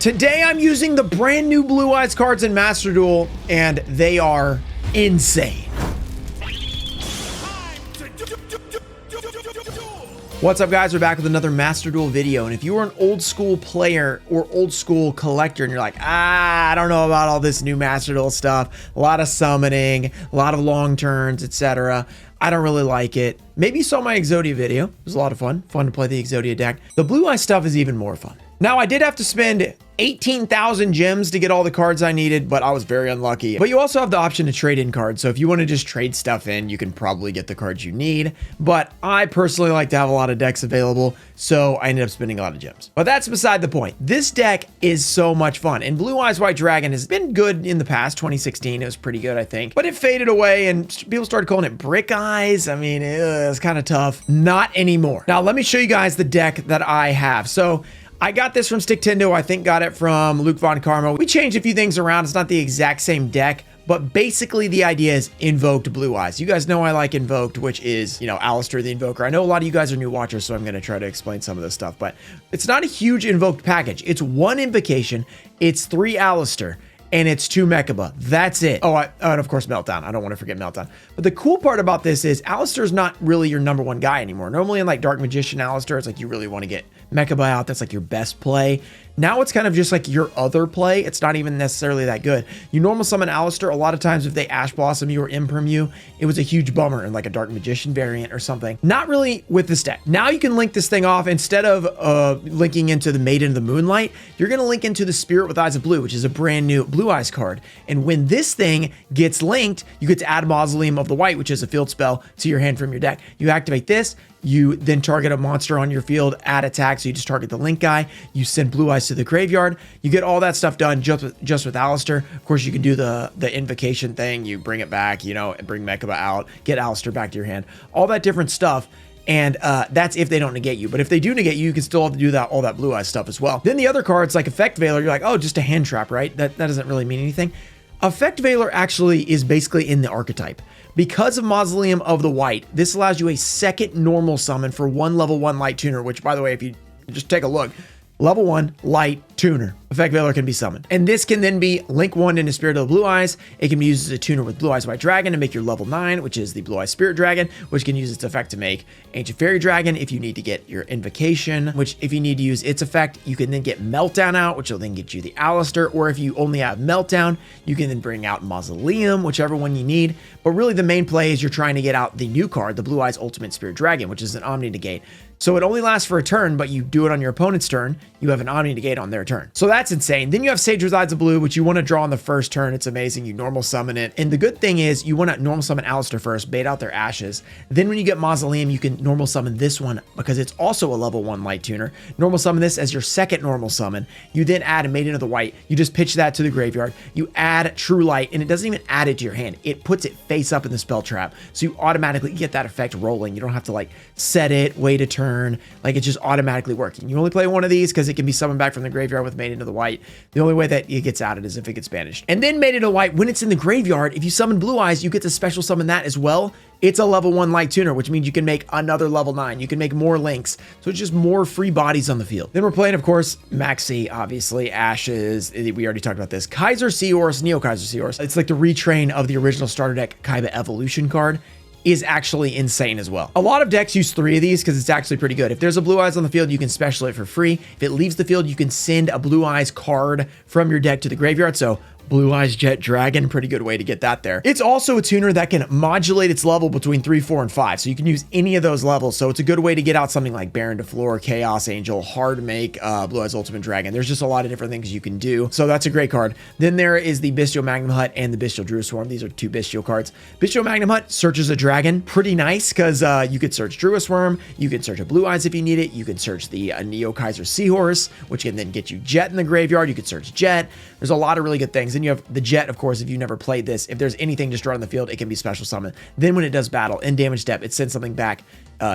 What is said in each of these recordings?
Today I'm using the brand new Blue Eyes cards in Master Duel, and they are insane. What's up, guys? We're back with another Master Duel video, and if you are an old school player or old school collector and you're like, I don't know about all this new Master Duel stuff, a lot of summoning, a lot of long turns, etc., I don't really like it. Maybe you saw my Exodia video. It was a lot of fun to play the Exodia deck. The Blue Eye stuff is even more fun. Now, I did have to spend 18,000 gems to get all the cards I needed, but I was very unlucky. But you also have the option to trade in cards. So if you want to just trade stuff in, you can probably get the cards you need. But I personally like to have a lot of decks available, so I ended up spending a lot of gems. But that's beside the point. This deck is so much fun. And Blue Eyes White Dragon has been good in the past. 2016, it was pretty good, I think. But it faded away and people started calling it Brick Eyes. I mean, it's kind of tough. Not anymore. Now, let me show you guys the deck that I have. So I got this from Sticktendo. I think got it from Luke Von Karma. We changed a few things around. It's not the exact same deck, but basically the idea is Invoked Blue Eyes. You guys know I like Invoked, which is, you know, Alistair the Invoker. I know a lot of you guys are new watchers, so I'm going to try to explain some of this stuff, but it's not a huge Invoked package. It's one Invocation, it's 3 Alistair, and it's 2 Mechaba. That's it. Oh, and of course, Meltdown. I don't want to forget Meltdown. But the cool part about this is Alistair's not really your #1 guy anymore. Normally in like Dark Magician Alistair, it's like you really want to get Mechaba out. That's like your best play. Now it's kind of just like your other play. It's not even necessarily that good. You normal summon Alistair, a lot of times if they Ash Blossom you or Imperm you, it was a huge bummer in like a Dark Magician variant or something. Not really with this deck. Now you can link this thing off. Instead of linking into the Maiden of the Moonlight, you're going to link into the Spirit with Eyes of Blue, which is a brand new Blue Eyes card. And when this thing gets linked, you get to add Mausoleum of the White, which is a field spell, to your hand from your deck. You activate this, you then target a monster on your field, add attack, so you just target the link guy, you send Blue Eyes to the graveyard, you get all that stuff done just with Alistair. Of course, you can do the invocation thing, you bring it back, you know, and bring Mechaba out, get Alistair back to your hand, all that different stuff. And that's if they don't negate you. But if they do negate you, you can still have to do all that Blue Eyes stuff as well. Then the other cards like Effect Veiler, you're like, oh, just a hand trap, right? That doesn't really mean anything. Effect Veiler actually is basically in the archetype. Because of Mausoleum of the White, this allows you a second normal summon for 1 level 1 light tuner, which, by the way, if you just take a look, level 1 light tuner. Effect Veiler can be summoned. And this can then be link 1 into Spirit of the Blue Eyes. It can be used as a tuner with Blue Eyes White Dragon to make your level 9, which is the Blue Eyes Spirit Dragon, which can use its effect to make Ancient Fairy Dragon if you need to get your Invocation, which if you need to use its effect, you can then get Meltdown out, which will then get you the Alistair, or if you only have Meltdown, you can then bring out Mausoleum, whichever one you need. But really the main play is you're trying to get out the new card, the Blue Eyes Ultimate Spirit Dragon, which is an Omni Negate. So it only lasts for a turn, but you do it on your opponent's turn, you have an Omni Negate on their turn. So that's insane. Then you have Sage with Eyes of Blue, which you want to draw on the first turn. It's amazing. You normal summon it. And the good thing is you want to normal summon Alistair first, bait out their ashes. Then when you get Mausoleum, you can normal summon this one because it's also a level 1 light tuner. Normal summon this as your second normal summon. You then add a Maiden of the White. You just pitch that to the graveyard. You add True Light, and it doesn't even add it to your hand. It puts it face up in the spell trap. So you automatically get that effect rolling. You don't have to like set it, wait a turn. Like it's just automatically working. You only play one of these because it can be summoned back from the graveyard with Maiden of the White. The only way that it gets added is if it gets banished. And then Maiden of the White, when it's in the graveyard, if you summon Blue Eyes, you get to special summon that as well. It's a level 1 light tuner, which means you can make another level 9. You can make more links. So it's just more free bodies on the field. Then we're playing, of course, Maxi, obviously, Ashes. We already talked about this. Kaiser Seahorse, Neo Kaiser Seahorse. It's like the retrain of the original starter deck Kaiba Evolution card. Is actually insane as well. A lot of decks use 3 of these because it's actually pretty good. If there's a Blue Eyes on the field, you can special it for free. If it leaves the field, you can send a Blue Eyes card from your deck to the graveyard. So Blue Eyes Jet Dragon, pretty good way to get that there. It's also a tuner that can modulate its level between 3, 4, and 5. So you can use any of those levels. So it's a good way to get out something like Baron de Fleur, Chaos Angel, hard to make Blue Eyes Ultimate Dragon. There's just a lot of different things you can do. So that's a great card. Then there is the Bestial Magnum Hut and the Bestial Druid Swarm. These are 2 Bestial cards. Bestial Magnum Hut searches a dragon. Pretty nice because you could search Druid Swarm. You can search a Blue Eyes if you need it. You can search the Neo Kaiser Seahorse, which can then get you Jet in the graveyard. You could search Jet. There's a lot of really good things. Then you have the Jet, of course, if you've never played this. If there's anything just drawn on the field, it can be special summon. Then when it does battle in damage step, it sends something back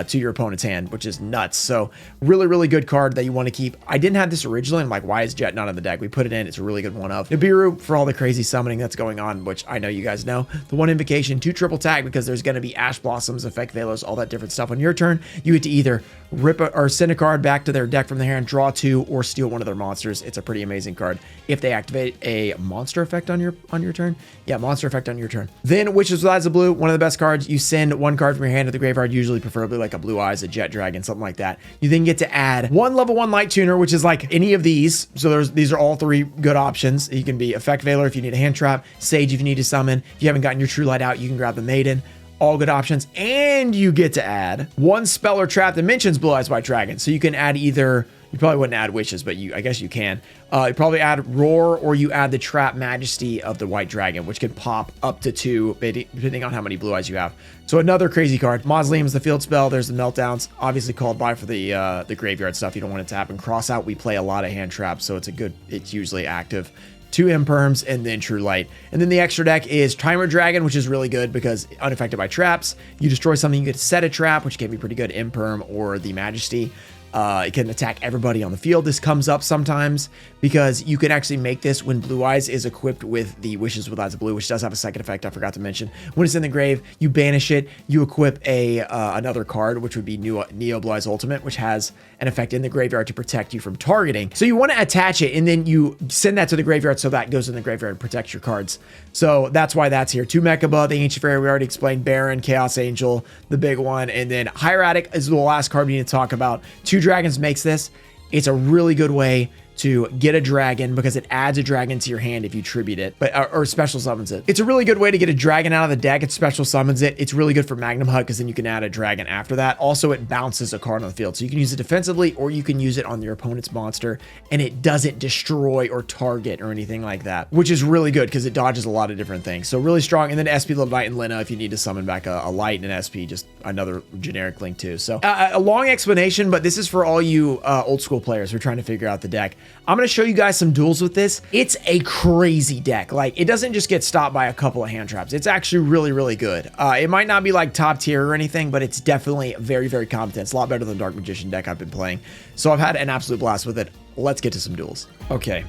to your opponent's hand, which is nuts. So really, really good card that you want to keep. I didn't have this originally. I'm like, why is Jet not on the deck? We put it in. It's a really good one of Nibiru for all the crazy summoning that's going on, which I know you guys know. The 1 invocation, 2 triple tag, because there's going to be Ash Blossoms, Effect Veilers, all that different stuff. On your turn, you get to either rip or send a card back to their deck from the hand, draw 2, or steal one of their monsters. It's a pretty amazing card. If they activate a monster effect on your turn, yeah, monster effect on your turn. Then Witches with Eyes of Blue, one of the best cards. You send 1 card from your hand to the graveyard, usually preferably like a Blue Eyes, a Jet Dragon, something like that. You then get to add 1 level 1 Light Tuner, which is like any of these. So these are all 3 good options. You can be Effect Veiler if you need a hand trap, Sage if you need to summon. If you haven't gotten your True Light out, you can grab the Maiden. All good options. And you get to add 1 spell or trap that mentions Blue Eyes White Dragon. So you can add either, you probably wouldn't add Wishes, but I guess you can. You probably add Roar, or you add the Trap Majesty of the White Dragon, which can pop up to 2, depending on how many Blue Eyes you have. So another crazy card. Mausoleum is the field spell. There's the Meltdowns, obviously called by for the graveyard stuff. You don't want it to happen. Cross out, we play a lot of hand traps, so it's usually active. 2 Imperms, and then True Light. And then the extra deck is Timer Dragon, which is really good because unaffected by traps. You destroy something, you get to set a trap, which can be pretty good. Imperm or the Majesty. It can attack everybody on the field. This comes up sometimes because you can actually make this when Blue Eyes is equipped with the Wishes with Eyes of Blue, which does have a second effect I forgot to mention. When it's in the grave, you banish it, you equip another card, which would be Neo Blue Eyes Ultimate, which has an effect in the graveyard to protect you from targeting. So you want to attach it, and then you send that to the graveyard so that goes in the graveyard and protects your cards. So that's why that's here. 2 Mechaba, the Ancient Fairy, we already explained. Baron, Chaos Angel, the big one, and then Hieratic is the last card we need to talk about. 2 Dragons makes this. It's a really good way to get a dragon because it adds a dragon to your hand if you tribute it, or special summons it. It's a really good way to get a dragon out of the deck. It special summons it. It's really good for Magnum Hut because then you can add a dragon after that. Also, it bounces a card on the field. So you can use it defensively, or you can use it on your opponent's monster, and it doesn't destroy or target or anything like that, which is really good because it dodges a lot of different things. So really strong. And then SP Little Knight and Lena if you need to summon back a light and an SP, just another generic link too. So a long explanation, but this is for all you old school players who are trying to figure out the deck. I'm going to show you guys some duels with this. It's a crazy deck. Like, it doesn't just get stopped by a couple of hand traps. It's actually really, really good. It might not be like top tier or anything, but it's definitely very, very competent. It's a lot better than the Dark Magician deck I've been playing. So I've had an absolute blast with it. Let's get to some duels. Okay.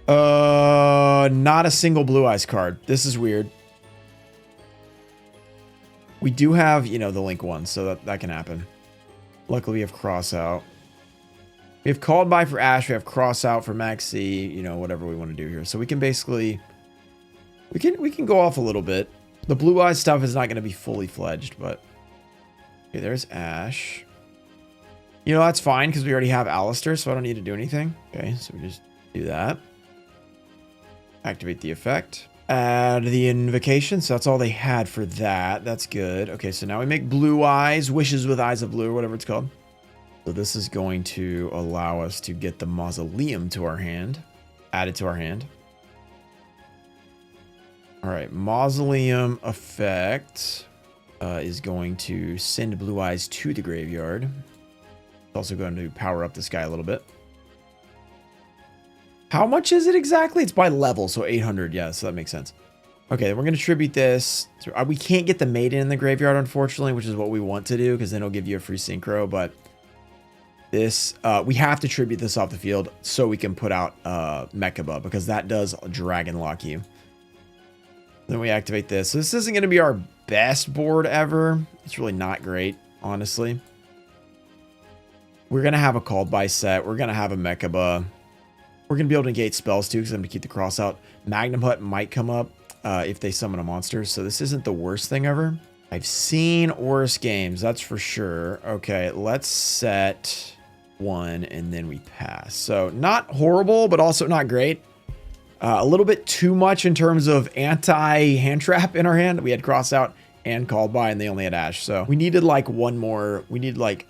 Not a single Blue Eyes card. This is weird. We do have, you know, the Link one, so that can happen. Luckily, we have Cross Out. We have Called By for Ash. We have Cross Out for Maxi. You know, whatever we want to do here. So we can basically, we can go off a little bit. The Blue Eyes stuff is not going to be fully fledged, but okay, there's Ash. You know, that's fine because we already have Alistair, so I don't need to do anything. Okay, so we just do that. Activate the effect. Add the invocation. So that's all they had for that. That's good. Okay, so now we make Blue Eyes, Wishes with Eyes of Blue, or whatever it's called. So this is going to allow us to get the Mausoleum to our hand. Add it to our hand. All right, Mausoleum effect is going to send Blue Eyes to the graveyard. It's also going to power up this guy a little bit. How much is it exactly? It's by level, so 800. Yeah, so that makes sense. Okay, we're going to tribute this. We can't get the Maiden in the graveyard, unfortunately, which is what we want to do, because then it'll give you a free synchro, but this, we have to tribute this off the field so we can put out Mechaba, because that does dragon lock you. Then we activate this. So this isn't going to be our best board ever. It's really not great, honestly. We're going to have a Called By set. We're going to have a Mechaba. We're going to be able to negate spells too, because I'm going to keep the Cross Out. Magnum Hut might come up if they summon a monster. So this isn't the worst thing ever. I've seen worse games, that's for sure. Okay, let's set 1 and then we pass. So not horrible, but also not great. A little bit too much in terms of anti-hand trap in our hand. We had Cross Out and Called By, and they only had Ash. So we needed like one more. We need like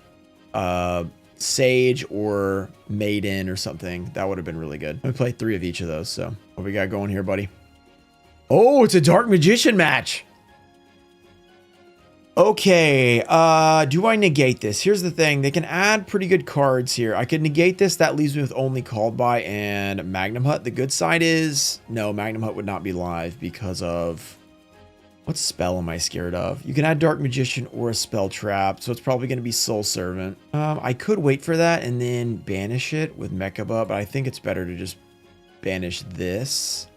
Sage or Maiden or something. That would have been really good. We play 3 of each of those. So what we got going here, buddy? Oh, it's a Dark Magician match. Okay, do I negate this? Here's the thing. They can add pretty good cards here. I could negate this. That leaves me with only Called By and Magnum Hut. The good side is, no, Magnum Hut would not be live because of What spell am I scared of? You can add Dark Magician or a Spell Trap, so it's probably going to be Soul Servant. I could wait for that and then banish it with Mechaba, but I think it's better to just banish this.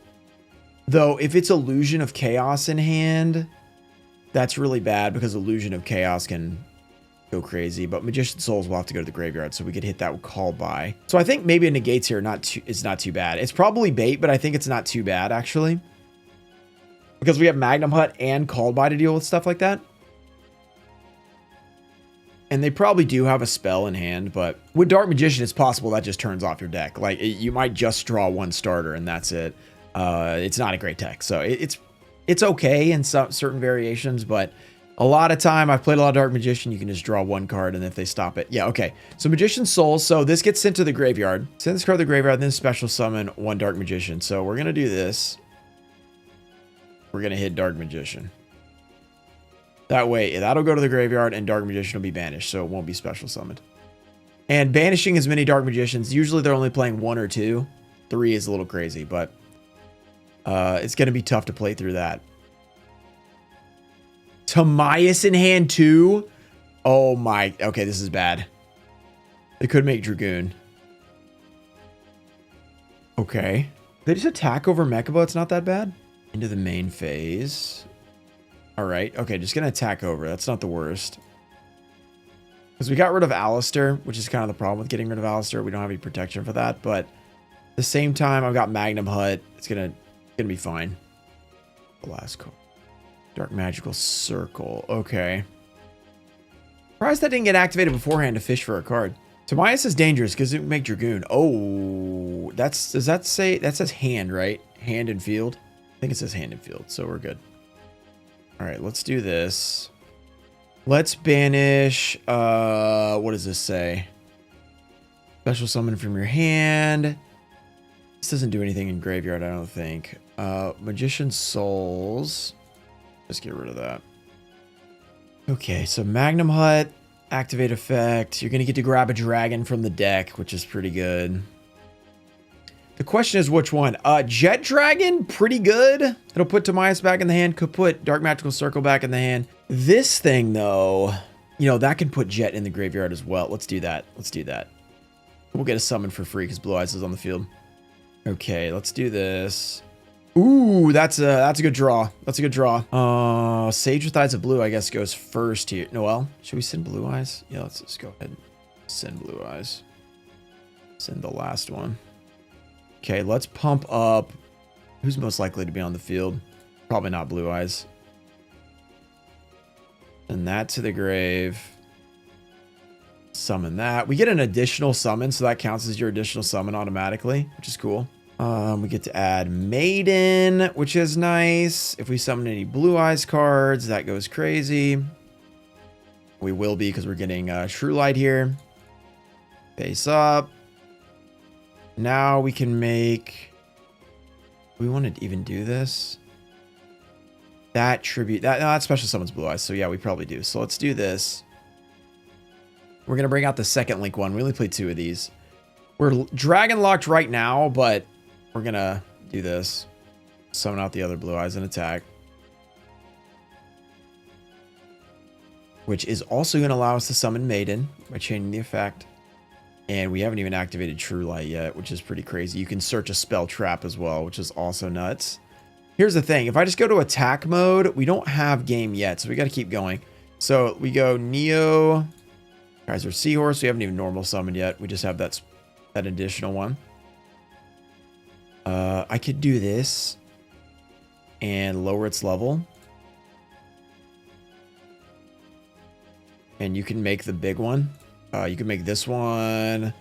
Though, if it's Illusion of Chaos in hand, that's really bad because Illusion of Chaos can go crazy. But Magician Souls will have to go to the graveyard, so we could hit that with Call By. So I think maybe a Negates here is not too bad. It's probably bait, but I think it's not too bad, actually. Because we have Magnum Hut and Call By to deal with stuff like that. And they probably do have a spell in hand, but with Dark Magician, it's possible that just turns off your deck. Like, you might just draw one starter and that's it. It's not a great deck. So it's okay in some certain variations, but a lot of time I've played a lot of Dark Magician. You can just draw one card and if they stop it. Yeah, okay. So Magician Souls. So this gets sent to the graveyard. Send this card to the graveyard, then special summon one Dark Magician. So we're going to do this. We're going to hit Dark Magician. That way, that'll go to the graveyard and Dark Magician will be banished, so it won't be special summoned. And banishing as many Dark Magicians, usually they're only playing 1 or 2. 3 is a little crazy, but it's going to be tough to play through that. Timaeus in hand too? Oh my, okay, this is bad. They could make Dragoon. Okay. They just attack over Mechaba, it's not that bad. Into the main phase. All right. Okay, just going to attack over. That's not the worst. Because we got rid of Alistair, which is kind of the problem with getting rid of Alistair. We don't have any protection for that. But at the same time, I've got Magnum Hut. It's gonna be fine. The last card. Dark Magical Circle. Okay. Surprised that didn't get activated beforehand to fish for a card. Timaeus is dangerous because it can make Dragoon. Oh, does that say, that says hand, right? Hand and field. I think it says hand and field, so we're good. All right, let's do this. Let's banish, what does this say? Special summon from your hand. This doesn't do anything in graveyard, I don't think. Magician Souls. Just get rid of that. Okay, so Magnum Hut, activate effect. You're gonna get to grab a dragon from the deck, which is pretty good. The question is which one? Jet Dragon, pretty good. It'll put Timaeus back in the hand. Could put Dark Magical Circle back in the hand. This thing, though, you know, that can put Jet in the graveyard as well. Let's do that. Let's do that. We'll get a summon for free because Blue Eyes is on the field. Okay, let's do this. Ooh, that's a good draw. That's a good draw. Sage with Eyes of Blue, I guess, goes first here. Noel, should we send Blue Eyes? Yeah, let's just go ahead and send Blue Eyes. Send the last one. Okay, let's pump up. Who's most likely to be on the field? Probably not Blue Eyes. Send that to the grave. Summon that. We get an additional summon, so that counts as your additional summon automatically, which is cool. We get to add Maiden, which is nice. If we summon any Blue Eyes cards, that goes crazy. We will be because we're getting True Light here. Face up. Now we can make... We want to even do this. That tribute... That special summons Blue Eyes, so yeah, we probably do. So let's do this. We're going to bring out the second Link one. We only played 2 of these. We're dragon locked right now, but we're going to do this. Summon out the other Blue Eyes and attack. Which is also going to allow us to summon Maiden by changing the effect. And we haven't even activated True Light yet, which is pretty crazy. You can search a spell trap as well, which is also nuts. Here's the thing. If I just go to attack mode, we don't have game yet, so we got to keep going. So we go Neo... Kaiser Seahorse. We haven't even normal summoned yet. We just have that additional one. I could do this and lower its level. And you can make the big one. You can make this one. If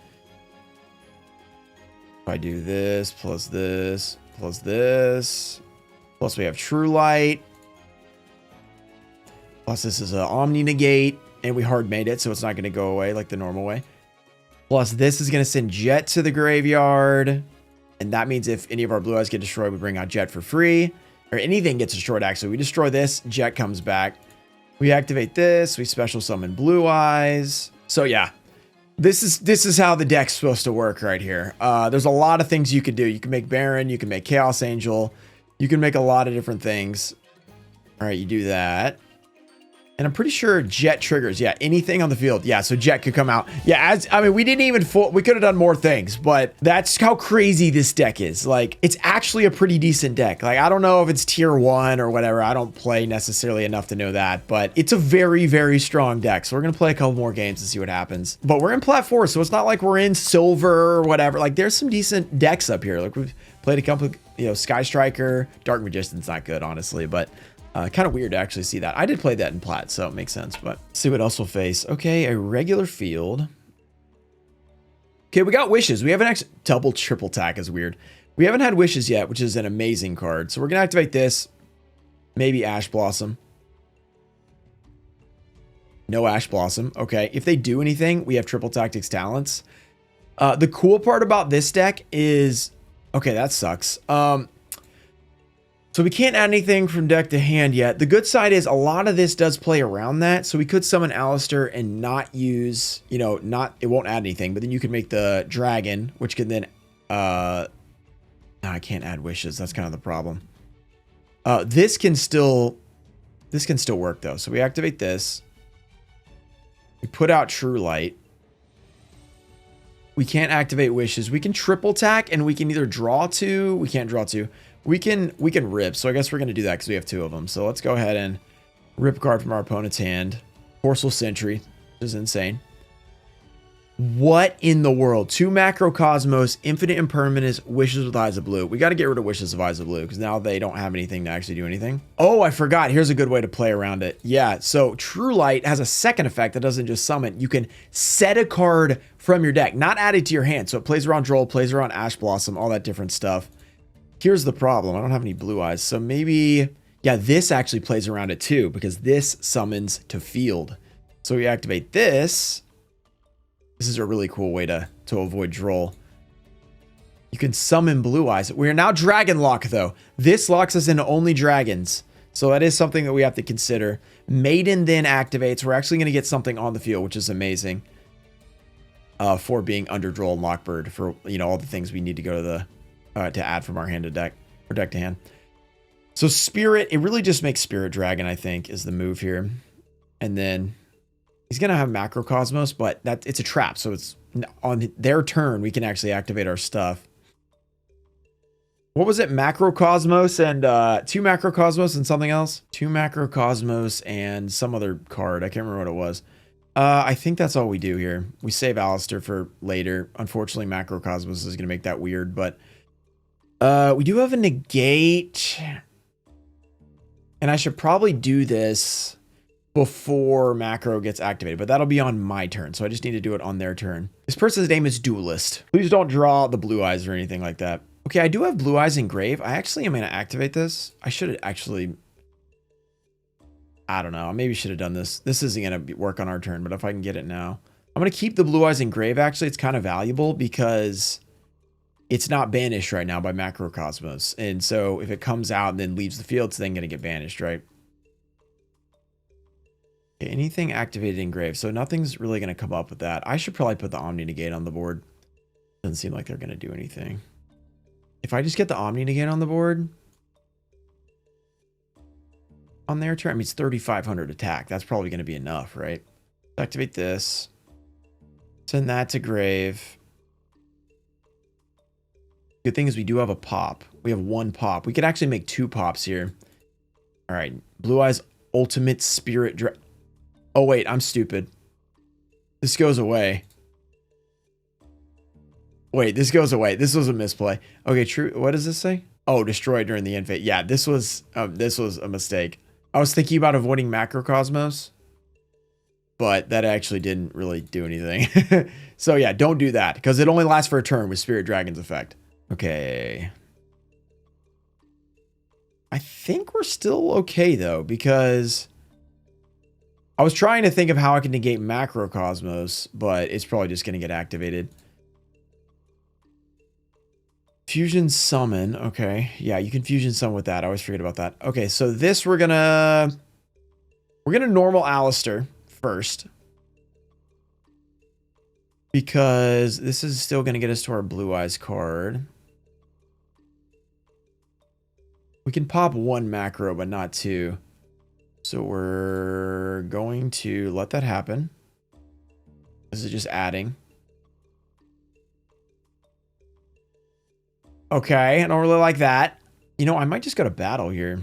I do this, plus this, plus this. Plus we have True Light. Plus this is an Omni Negate. And we hard made it, so it's not going to go away like the normal way. Plus, this is going to send Jet to the graveyard. And that means if any of our Blue Eyes get destroyed, we bring out Jet for free. Or anything gets destroyed, actually. We destroy this, Jet comes back. We activate this. We special summon Blue Eyes. So, yeah. This is how the deck's supposed to work right here. There's a lot of things you could do. You can make Baron. You can make Chaos Angel. You can make a lot of different things. All right, you do that. And I'm pretty sure Jet triggers. Yeah, anything on the field. Yeah, so Jet could come out. Yeah, I mean, we didn't even we could have done more things, but that's how crazy this deck is. Like, it's actually a pretty decent deck. Like, I don't know if it's tier 1 or whatever. I don't play necessarily enough to know that, but it's a very, very strong deck. So we're going to play a couple more games and see what happens. But we're in Plat 4, so it's not like we're in Silver or whatever. Like, there's some decent decks up here. Like, we've played a couple, you know, Sky Striker. Dark Magician's not good, honestly, but kind of weird to actually see that. I did play that in Plat, so it makes sense, but let's see what else we'll face. Okay, a regular field. Okay, we got Wishes. We haven't actually... Double triple tack is weird. We haven't had Wishes yet, which is an amazing card. So we're going to activate this. Maybe Ash Blossom. No Ash Blossom. Okay, if they do anything, we have Triple Tactics Talents. The cool part about this deck is... Okay, that sucks. So we can't add anything from deck to hand yet. The good side is a lot of this does play around that. So we could summon Alistair and not use, you know, it won't add anything, but then you can make the dragon, which can then, no, I can't add Wishes. That's kind of the problem. This can still work though. So we activate this. We put out True Light. We can't activate Wishes. We can triple tack and we can either draw 2. We can't draw 2. We can rip, so I guess we're going to do that because we have 2 of them. So let's go ahead and rip a card from our opponent's hand. Porcel Sentry, which is insane. What in the world? 2 Macrocosmos, Infinite Impermanence, Wishes with Eyes of Blue. We got to get rid of Wishes of Eyes of Blue because now they don't have anything to actually do anything. Oh, I forgot. Here's a good way to play around it. Yeah, so True Light has a second effect that doesn't just summon. You can set a card from your deck, not add it to your hand. So it plays around Droll, plays around Ash Blossom, all that different stuff. Here's the problem. I don't have any blue eyes. So maybe, yeah, this actually plays around it too because this summons to field. So we activate this. This is a really cool way to avoid Droll. You can summon blue eyes. We are now Dragon Lock though. This locks us into only dragons. So that is something that we have to consider. Maiden then activates. We're actually going to get something on the field, which is amazing. For being under Droll and Lockbird for, you know, all the things we need to go to the... to add from our hand to deck or deck to hand. So Spirit, it really just makes Spirit Dragon, I think, is the move here. And then he's going to have Macrocosmos, but it's a trap. So it's on their turn, we can actually activate our stuff. What was it? Macrocosmos and 2 Macrocosmos and something else? 2 Macrocosmos and some other card. I can't remember what it was. I think that's all we do here. We save Alistair for later. Unfortunately, Macrocosmos is going to make that weird, but we do have a negate. And I should probably do this before Macro gets activated, but that'll be on my turn. So I just need to do it on their turn. This person's name is Duelist. Please don't draw the blue eyes or anything like that. Okay, I do have blue eyes engraved. I actually am going to activate this. I should actually... I don't know. I maybe should have done this. This isn't going to work on our turn, but if I can get it now. I'm going to keep the blue eyes engraved. Actually, it's kind of valuable because it's not banished right now by Macrocosmos. And so if it comes out and then leaves the field, it's then going to get banished, right? Okay, anything activated engraved. So nothing's really going to come up with that. I should probably put the Omni Negate on the board. Doesn't seem like they're going to do anything. If I just get the Omni Negate on the board... on their turn, I mean, it's 3,500 attack. That's probably going to be enough, right? Activate this. Send that to grave. Good thing is we do have a pop. We have 1 pop. We could actually make 2 pops here. All right. Blue Eyes Ultimate Spirit. Oh, wait. I'm stupid. This goes away. Wait, this goes away. This was a misplay. Okay, true. What does this say? Oh, destroyed during the end phase. Yeah, this was a mistake. I was thinking about avoiding Macrocosmos, but that actually didn't really do anything. So yeah, don't do that because it only lasts for a turn with Spirit Dragon's effect. Okay. I think we're still okay though, because I was trying to think of how I can negate Macrocosmos, but it's probably just going to get activated. Fusion Summon. Okay. Yeah, you can Fusion Summon with that. I always forget about that. Okay, so this we're gonna normal Alistair first. Because this is still gonna get us to our Blue Eyes card. We can pop 1 macro, but not 2. So we're going to let that happen. This is just adding. Okay, I don't really like that. You know, I might just go to battle here.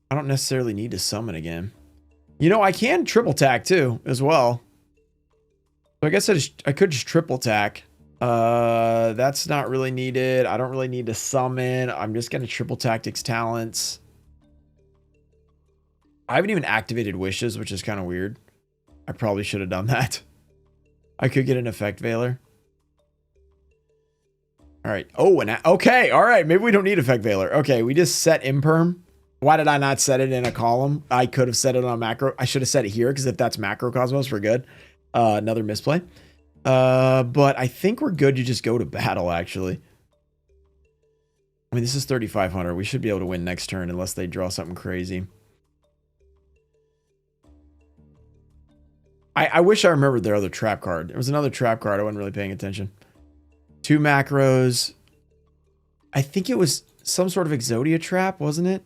I don't necessarily need to summon again. You know, I can triple tack too, as well. So I guess I could just triple tack. That's not really needed. I don't really need to summon. I'm just going to triple tactics talents. I haven't even activated wishes, which is kind of weird. I probably should have done that. I could get an effect veiler. All right. Oh, and okay. All right. Maybe we don't need effect veiler. Okay. We just set imperm. Why did I not set it in a column? I could have set it on macro. I should have set it here because if that's macrocosmos, we're good. Another misplay. But I think we're good to just go to battle, actually. I mean, this is 3,500. We should be able to win next turn unless they draw something crazy. I wish I remembered their other trap card. There was another trap card. I wasn't really paying attention. 2 macros. I think it was some sort of Exodia trap, wasn't it?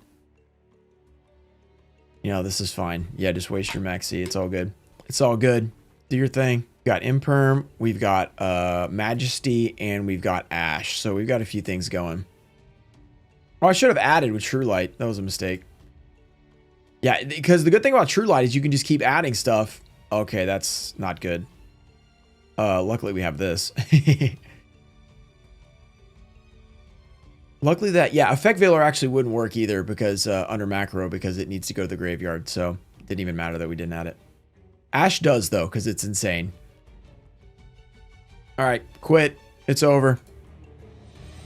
You know, this is fine. Yeah, just waste your maxi. It's all good. It's all good. Do your thing. We've got Imperm. We've got Majesty. And we've got Ash. So we've got a few things going. Oh, I should have added with True Light. That was a mistake. Yeah, because the good thing about True Light is you can just keep adding stuff. Okay, that's not good. Luckily we have this. Luckily that, yeah, Effect Veiler actually wouldn't work either because under macro because it needs to go to the graveyard. So it didn't even matter that we didn't add it. Ash does though because it's insane. All right, quit. It's over.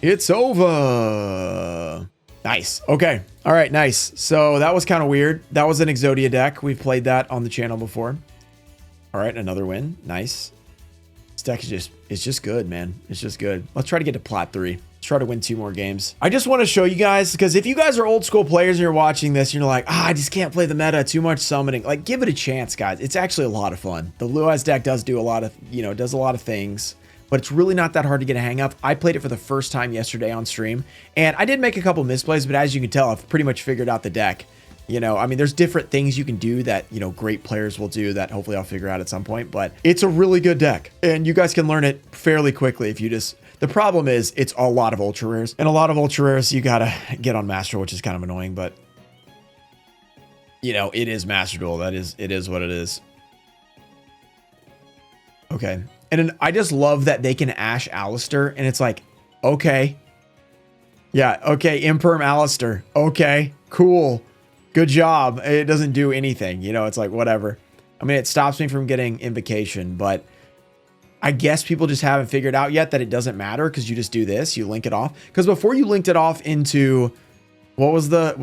It's over. Nice. Okay. All right, nice. So that was kind of weird. That was an Exodia deck. We've played that on the channel before. All right, another win. Nice. This deck is just good, man. It's just good. Let's try to get to Plat 3. Let's try to win 2 more games. I just want to show you guys, because if you guys are old school players and you're watching this, and you're like, I just can't play the meta, too much summoning. Like, give it a chance, guys. It's actually a lot of fun. The Blue Eyes deck does do a lot of, does a lot of things, but it's really not that hard to get a hang of. I played it for the first time yesterday on stream, and I did make a couple misplays, but as you can tell, I've pretty much figured out the deck. I mean, there's different things you can do that, great players will do that hopefully I'll figure out at some point, but it's a really good deck and you guys can learn it fairly quickly if you just, the problem is it's a lot of ultra rares and a lot of ultra rares you gotta get on Master, which is kind of annoying, but it is Master Duel. It is what it is. Okay. And then I just love that they can Ash Alistair and it's like, okay. Yeah. Okay. Imperm Alistair. Okay, cool. Good job. It doesn't do anything. It's like, whatever. I mean, it stops me from getting Invocation, but I guess people just haven't figured out yet that it doesn't matter because you just do this. You link it off. Because before you linked it off into, what was the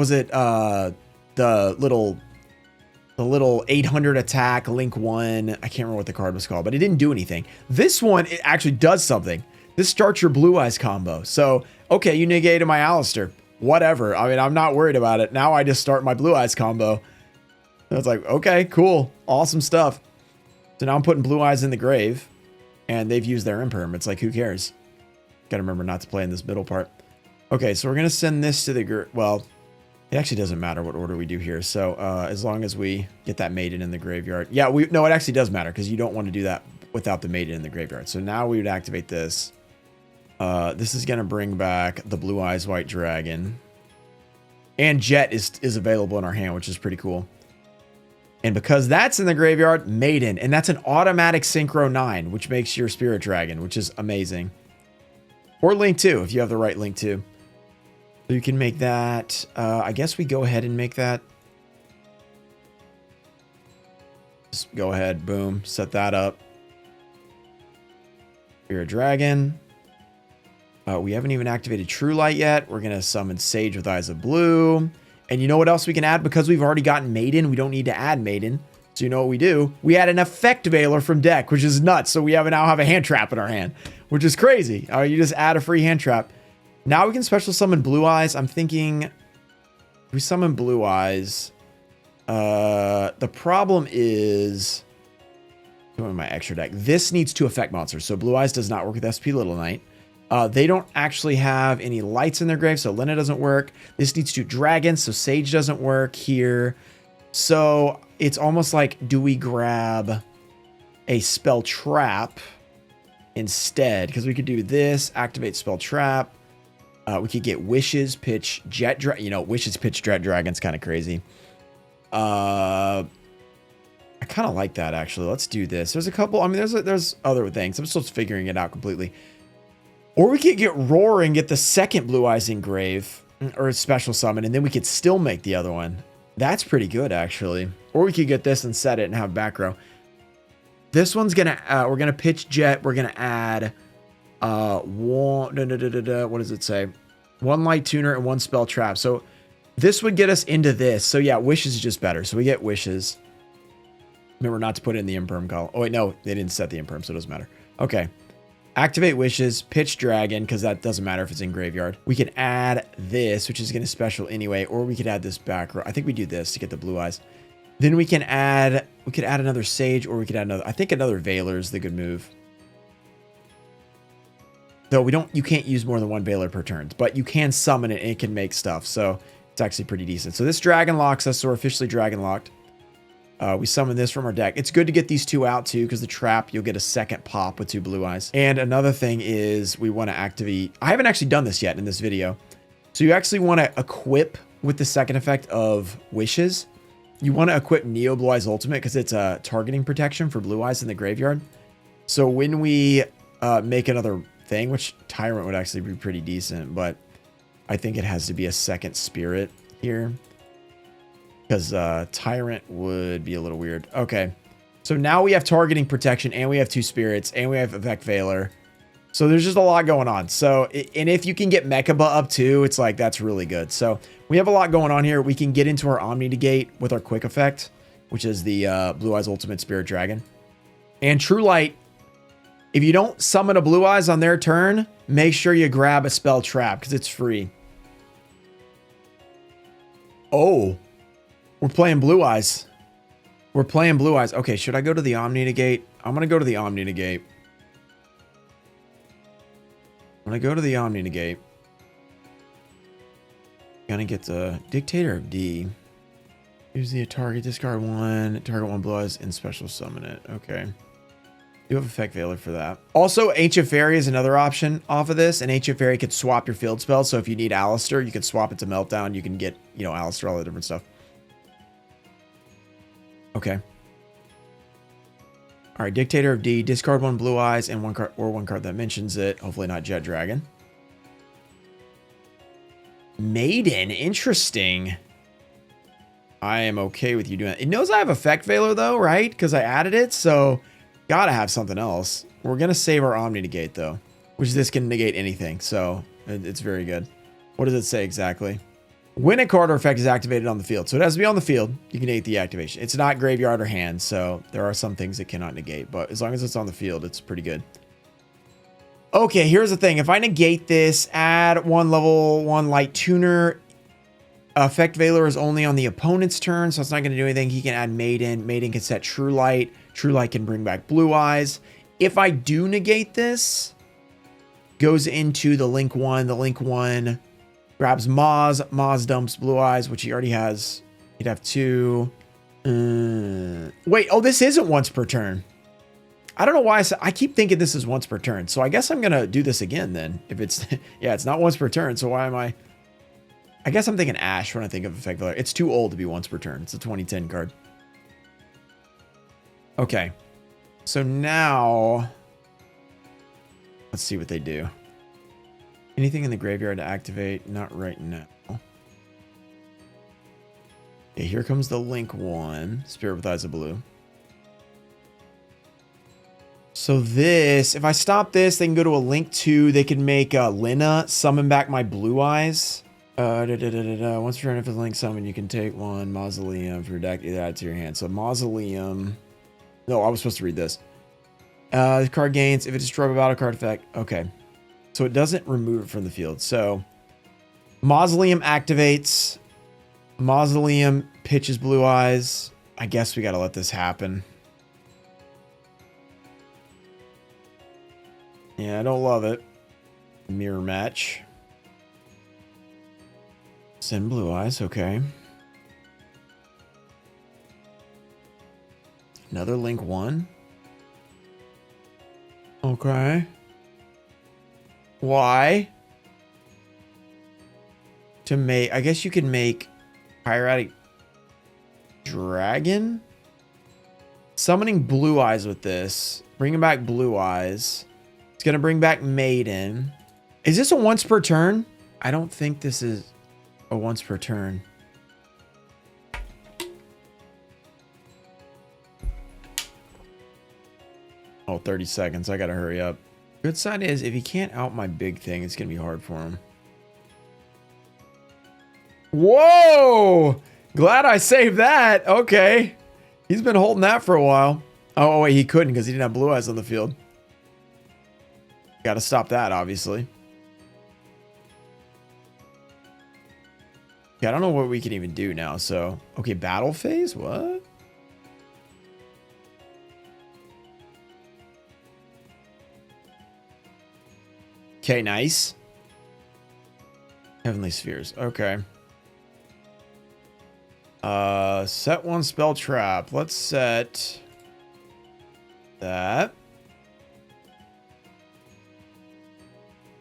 little 800 attack, link 1. I can't remember what the card was called, but it didn't do anything. This one, it actually does something. This starts your Blue Eyes combo. So, okay, you negated my Alistair. Whatever. I mean, I'm not worried about it. Now I just start my Blue Eyes combo. And it's like, okay, cool. Awesome stuff. So now I'm putting Blue Eyes in the grave and they've used their Imperm. It's like, who cares? Got to remember not to play in this middle part. Okay, so we're going to send this to the, well, it actually doesn't matter what order we do here. So as long as we get that Maiden in the graveyard. Yeah, no, it actually does matter because you don't want to do that without the Maiden in the graveyard. So now we would activate this. This is going to bring back the Blue Eyes White Dragon. And Jet is available in our hand, which is pretty cool. And because that's in the graveyard, Maiden. And that's an automatic Synchro 9, which makes your Spirit Dragon, which is amazing. Or Link 2, if you have the right Link 2. So you can make that. I guess we go ahead and make that. Just go ahead, boom, set that up. Spirit Dragon. We haven't even activated True Light yet. We're going to summon Sage with Eyes of Blue. And you know what else we can add? Because we've already gotten Maiden, we don't need to add Maiden. So you know what we do? We add an Effect Veiler from deck, which is nuts. So we now have a hand trap in our hand, which is crazy. You just add a free hand trap. Now we can special summon Blue Eyes. I'm thinking if we summon Blue Eyes. The problem is my extra deck. This needs 2 effect monsters. So Blue Eyes does not work with SP Little Knight. They don't actually have any lights in their grave, so Lena doesn't work. This needs 2 dragons, so Sage doesn't work here. So it's almost like, do we grab a spell trap instead? Because we could do this, activate spell trap. We could get wishes, pitch jet dragon. You know, wishes, pitch jet dragon's kind of crazy. I kind of like that, actually. Let's do this. There's a couple. I mean, there's other things. I'm still figuring it out completely. Or we could get roar and get the second Blue Eyes Engrave or a special summon, and then we could still make the other one. That's pretty good, actually. Or we could get this and set it and have back row. This one's gonna we're gonna pitch jet. We're gonna add what does it say? One light tuner and one spell trap. So this would get us into this. So yeah, wishes is just better. So we get wishes. Remember not to put it in the imperm column. Oh wait, no, they didn't set the imperm, so it doesn't matter. Okay. Activate wishes, pitch dragon, because that doesn't matter if it's in graveyard. We can add this, which is going to special anyway, or we could add this back row. I think we do this to get the blue eyes. Then we could add another sage, or we could add another, I think another Veiler is the good move. Though you can't use more than one Veiler per turn, but you can summon it and it can make stuff. So it's actually pretty decent. So this dragon locks us, so we're officially dragon locked. We summon this from our deck. It's good to get these two out too, because the trap, you'll get a second pop with two blue eyes. And another thing is we want to activate, I haven't actually done this yet in this video. So you actually want to equip with the second effect of wishes. You want to equip Neo Blue Eyes Ultimate because it's a targeting protection for blue eyes in the graveyard. So when we make another thing, which Tyrant would actually be pretty decent, but I think it has to be a second spirit here. Because Tyrant would be a little weird. Okay. So now we have targeting protection, and we have two spirits, and we have Effect Veiler. So there's just a lot going on. So, and if you can get Mechaba up too, it's like, that's really good. So we have a lot going on here. We can get into our Omni Negate with our quick effect, which is the Blue Eyes Ultimate Spirit Dragon. And True Light, if you don't summon a Blue Eyes on their turn, make sure you grab a spell trap because it's free. Oh, we're playing Blue Eyes. We're playing Blue Eyes. Okay, should I go to the Omni Negate? I'm going to go to the Omni Negate. I'm going to go to the Omni Negate. Gonna get the Dictator of D. Use the target, discard one, target one Blue Eyes, and special summon it. Okay. You have Effect Veiler for that. Also, Ancient Fairy is another option off of this, and Ancient Fairy could swap your field spells. So if you need Alistair, you could swap it to Meltdown. You can get, you know, Alistair, all the different stuff. Okay. All right, Dictator of D, discard one Blue Eyes and one card that mentions it. Hopefully not Jet Dragon. Maiden, interesting. I am okay with you doing it. It knows I have Effect Veiler though, right? Because I added it, so gotta have something else. We're gonna save our Omni Negate though, which this can negate anything, so it's very good. What does it say exactly? When a card or effect is activated on the field. So it has to be on the field. You can negate the activation. It's not graveyard or hand, so there are some things it cannot negate. But as long as it's on the field, it's pretty good. Okay, here's the thing. If I negate this, add one level 1 light tuner. Effect Veiler is only on the opponent's turn, so it's not going to do anything. He can add Maiden. Maiden can set True Light. True Light can bring back Blue Eyes. If I do negate this, goes into the Link 1. The Link 1... grabs Maz. Maz dumps Blue Eyes, which he already has. He'd have 2. Wait, oh, this isn't once per turn. I don't know why I keep thinking this is once per turn. So I guess I'm going to do this again then. If it's, yeah, it's not once per turn. So why am I guess I'm thinking Ash when I think of Effect Veiler. It's too old to be once per turn. It's a 2010 card. Okay. So now, let's see what they do. Anything in the graveyard to activate? Not right now. Okay, here comes the Link 1. Spirit with Eyes of Blue. So this, if I stop this, they can go to a Link 2. They can make Lina summon back my Blue Eyes. Once per turn, if it's Link summon, you can take one Mausoleum for your deck. Either add to your hand. So Mausoleum. No, I was supposed to read this. The card gains if it destroys a battle card effect. Okay. So it doesn't remove it from the field. So Mausoleum activates. Mausoleum pitches Blue Eyes. I guess we got to let this happen. Yeah, I don't love it. Mirror match. Send Blue Eyes. Okay. Another Link 1? Okay. Why? To make... I guess you could make Hieratic Dragon? Summoning Blue Eyes with this. Bringing back Blue Eyes. It's going to bring back Maiden. Is this a once per turn? I don't think this is a once per turn. Oh, 30 seconds. I got to hurry up. Good sign is if he can't out my big thing, it's going to be hard for him. Whoa! Glad I saved that. Okay. He's been holding that for a while. Oh, wait, he couldn't because he didn't have Blue Eyes on the field. Got to stop that, obviously. Okay, I don't know what we can even do now, so... Okay, battle phase? What? Okay, nice. Heavenly Spheres. Okay. Set one spell trap. Let's set that.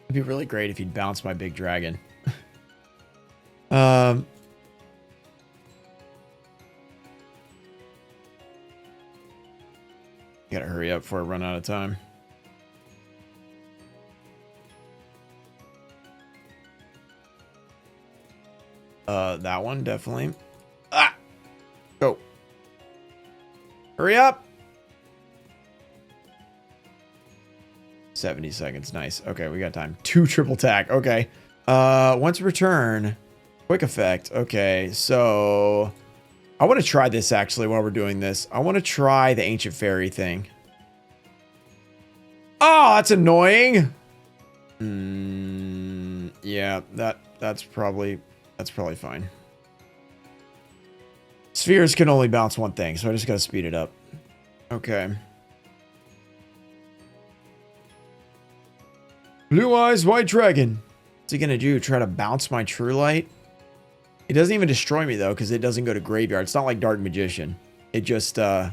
It'd be really great if you'd bounce my big dragon. Gotta hurry up before I run out of time. That one definitely. Ah! Go. Hurry up. 70 seconds. Nice. Okay, we got time. 2 triple attack. Okay. Once return. Quick effect. Okay, so I want to try this actually while we're doing this. I want to try the Ancient Fairy thing. Oh, that's annoying. Yeah, that's probably fine. Spheres can only bounce one thing, so I just gotta speed it up. Okay. Blue Eyes White Dragon. What's he gonna do? Try to bounce my True Light? It doesn't even destroy me though, because it doesn't go to graveyard. It's not like Dark Magician. It just it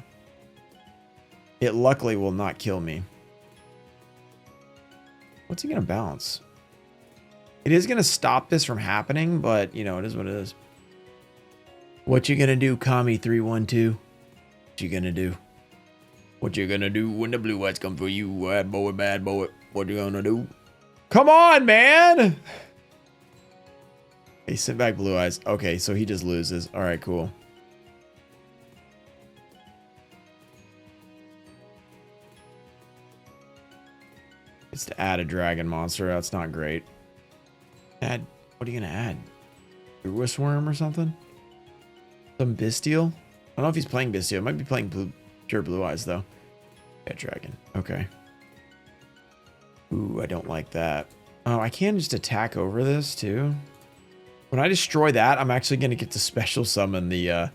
luckily will not kill me. What's he gonna bounce? It is gonna stop this from happening, but you know, it is what it is. What you gonna do, Kami 312? What you gonna do? What you gonna do when the blue eyes come for you, bad boy, bad boy? What you gonna do? Come on, man! Hey, send back Blue Eyes. Okay, so he just loses. All right, cool. It's to add a dragon monster. That's not great. Add. What are you gonna add? Brewis Worm or something? Some Bestial? I don't know if he's playing Bestial. It might be playing pure Blue Eyes though. Yeah, dragon. Okay. Ooh, I don't like that. Oh, I can just attack over this too. When I destroy that, I'm actually gonna get to special summon the,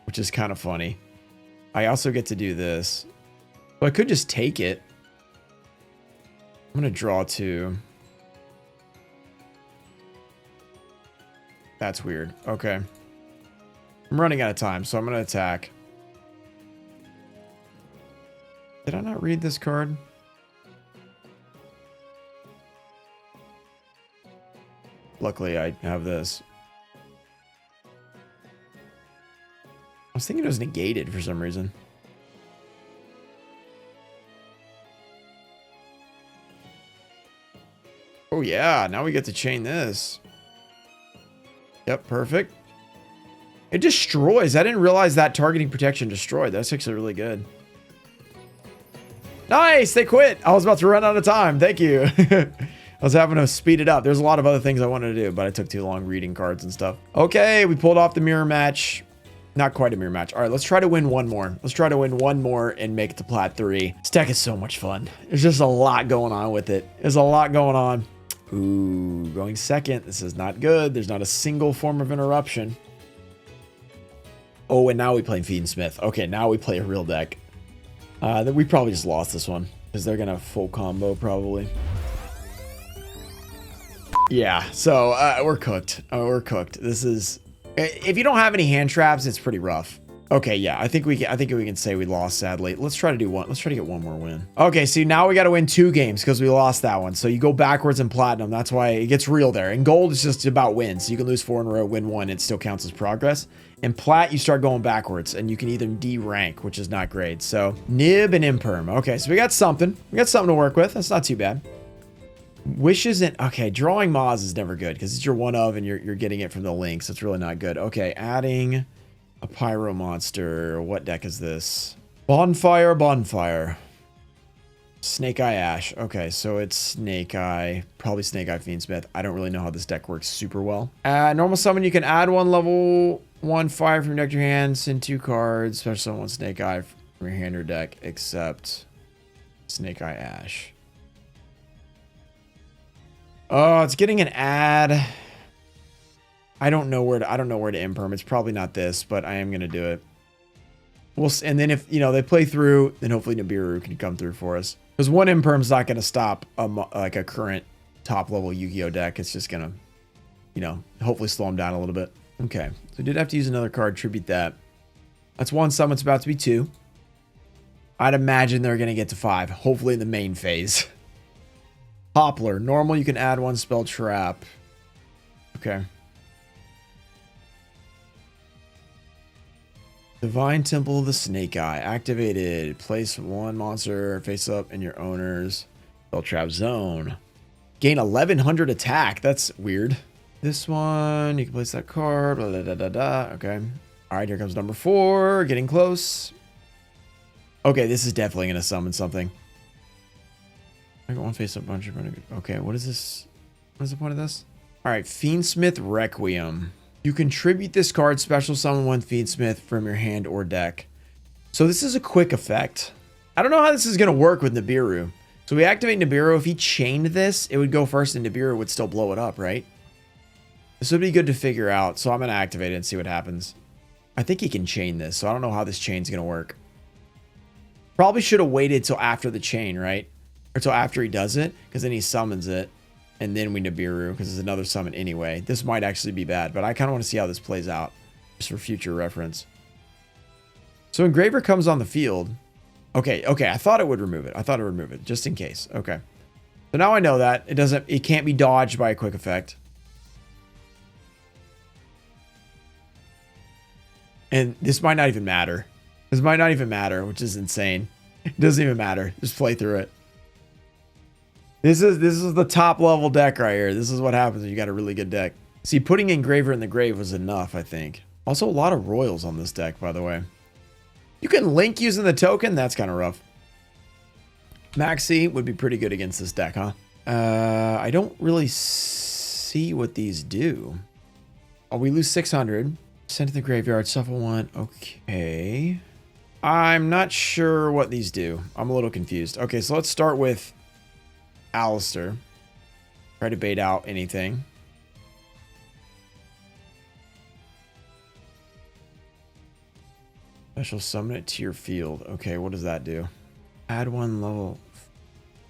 which is kind of funny. I also get to do this. So I could just take it. I'm gonna draw 2. That's weird. Okay. I'm running out of time, so I'm gonna attack. Did I not read this card? Luckily, I have this. I was thinking it was negated for some reason. Oh yeah, now we get to chain this. Yep, perfect. It destroys. I didn't realize that targeting protection destroyed. That's actually really good. Nice, they quit. I was about to run out of time. Thank you. I was having to speed it up. There's a lot of other things I wanted to do, but I took too long reading cards and stuff. Okay, we pulled off the mirror match. Not quite a mirror match. All right, let's try to win one more. Let's try to win one more and make it to Plat 3. This deck is so much fun. There's just a lot going on with it. There's a lot going on. Ooh, going second. This is not good. There's not a single form of interruption. Oh, and now we play Feed and Smith. Okay, now we play a real deck. We probably just lost this one because they're going to full combo probably. Yeah, so we're cooked. We're cooked. This is... If you don't have any hand traps, it's pretty rough. Okay, yeah, I think we can say we lost, sadly. Let's try to do one. Let's try to get one more win. Okay, see, now we got to win 2 games because we lost that one. So you go backwards in platinum. That's why it gets real there. In gold, it's just about wins. So you can lose 4 in a row, win 1. It still counts as progress. In plat, you start going backwards, and you can either D-rank, which is not great. So nib and imperm. Okay, so we got something. We got something to work with. That's not too bad. Wishes and... Okay, drawing Moz is never good because it's your one of, and you're getting it from the links. So it's really not good. Okay, adding... a pyro monster. What deck is this? Bonfire. Snake Eye Ash. Okay, so it's Snake Eye. Probably Snake Eye Fiendsmith. I don't really know how this deck works super well. Normal summon, you can add 1 level 1 fire from your deck to your hand. Send 2 cards. Special summon 1 Snake Eye from your hand or deck, except Snake Eye Ash. Oh, it's getting an ad. I don't know where to imperm. It's probably not this, but I am gonna do it. And then if they play through, then hopefully Nibiru can come through for us. Because 1 imperm's not gonna stop like a current top level Yu-Gi-Oh deck. It's just gonna, hopefully slow him down a little bit. Okay, so I did have to use another card, tribute that. That's 1 summon. It's about to be 2. I'd imagine they're gonna get to 5. Hopefully in the main phase. Hoppler, normal. You can add 1 spell trap. Okay. Divine Temple of the Snake Eye. Activated. Place 1 monster face up in your owner's spell trap zone. Gain 1100 attack. That's weird. This one, you can place that card. Blah, blah, blah, blah, blah. Okay. All right, here comes number 4. Getting close. Okay, this is definitely going to summon something. I got 1 face up bunch of... Okay, what is this? What is the point of this? All right, Fiendsmith Requiem. You contribute this card, special summon 1 Fiendsmith from your hand or deck. So this is a quick effect. I don't know how this is going to work with Nibiru. So we activate Nibiru. If he chained this, it would go first and Nibiru would still blow it up, right? This would be good to figure out. So I'm going to activate it and see what happens. I think he can chain this, so I don't know how this chain's going to work. Probably should have waited till after the chain, right? Or till after he does it, because then he summons it. And then we Nibiru, because it's another summon anyway. This might actually be bad, but I kind of want to see how this plays out. Just for future reference. So Engraver comes on the field. Okay, I thought it would remove it. Just in case. Okay. So now I know that. It can't be dodged by a quick effect. And this might not even matter. Which is insane. It doesn't even matter. Just play through it. This is the top level deck right here. This is what happens when you got a really good deck. See, putting Engraver in the grave was enough, I think. Also, a lot of Royals on this deck, by the way. You can link using the token. That's kind of rough. Maxi would be pretty good against this deck, huh? I don't really see what these do. Oh, we lose 600. Send to the graveyard. Shuffle 1. Okay. I'm not sure what these do. I'm a little confused. Okay, so let's start with Alistair. Try to bait out anything. Special summon it to your field. Okay, what does that do? Add 1 level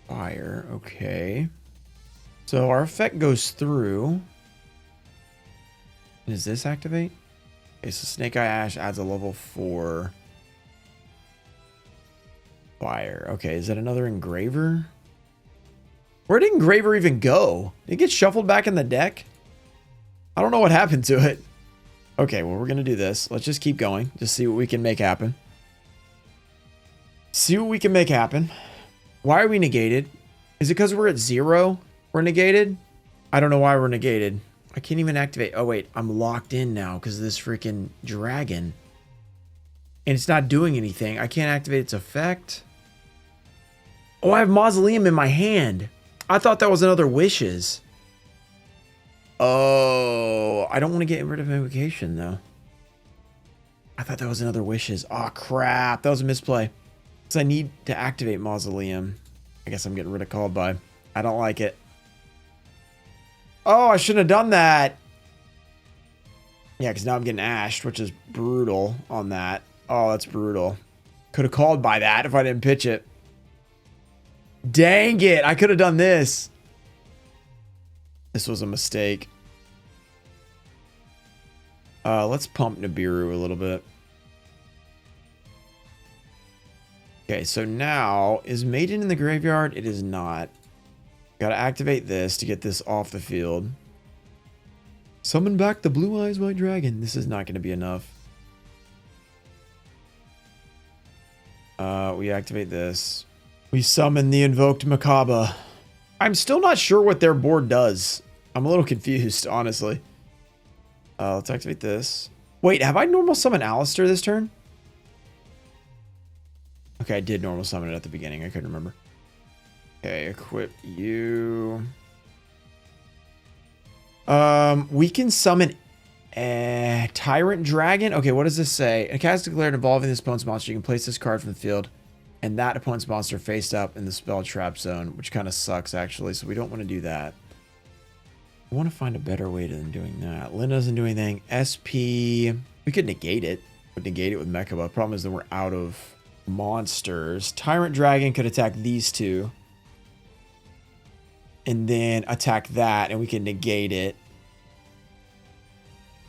fire. Okay. So our effect goes through. Does this activate? Okay, so Snake Eye Ash adds a level 4 fire. Okay, is that another Engraver? Where did Engraver even go? Did it get shuffled back in the deck? I don't know what happened to it. Okay, well, we're going to do this. Let's just keep going. Just see what we can make happen. Why are we negated? Is it because we're at 0? We're negated? I don't know why we're negated. I can't even activate. Oh, wait. I'm locked in now because of this freaking dragon. And it's not doing anything. I can't activate its effect. Oh, I have Mausoleum in my hand. I thought that was another Wishes. Oh, I don't want to get rid of Invocation, though. I thought that was another Wishes. Oh, crap. That was a misplay. Because I need to activate Mausoleum. I guess I'm getting rid of Called By. I don't like it. Oh, I shouldn't have done that. Yeah, because now I'm getting ashed, which is brutal on that. Oh, that's brutal. Could have Called By that if I didn't pitch it. Dang it. I could have done this. This was a mistake. Let's pump Nibiru a little bit. Okay, so now, is Maiden in the graveyard? It is not. Gotta activate this to get this off the field. Summon back the Blue Eyes White Dragon. This is not going to be enough. We activate this. We summon the Invoked Macabre. I'm still not sure what their board does. I'm a little confused, honestly. Let's activate this. Wait, have I normal summoned Alistair this turn? Okay, I did normal summon it at the beginning. I couldn't remember. Okay, equip you. We can summon a Tyrant Dragon. Okay, what does this say? A cast declared involving this opponent's monster. You can place this card from the field and that opponent's monster face up in the spell trap zone, which kind of sucks, actually, so we don't want to do that. I want to find a better way than doing that. Lynn doesn't do anything. SP, we could negate it. Would negate it with Mechaba. The problem is that we're out of monsters. Tyrant Dragon could attack these two. And then attack that, and we can negate it.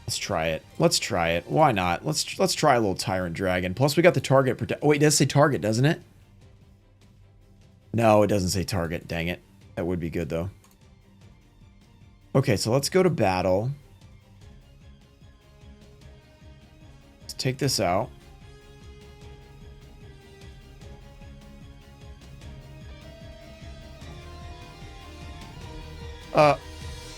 Let's try it. Let's try it. Why not? Let's try a little Tyrant Dragon. Plus, we got the target protect. Oh, wait, it does say target, doesn't it? No, it doesn't say target. Dang it. That would be good, though. Okay, so let's go to battle. Let's take this out.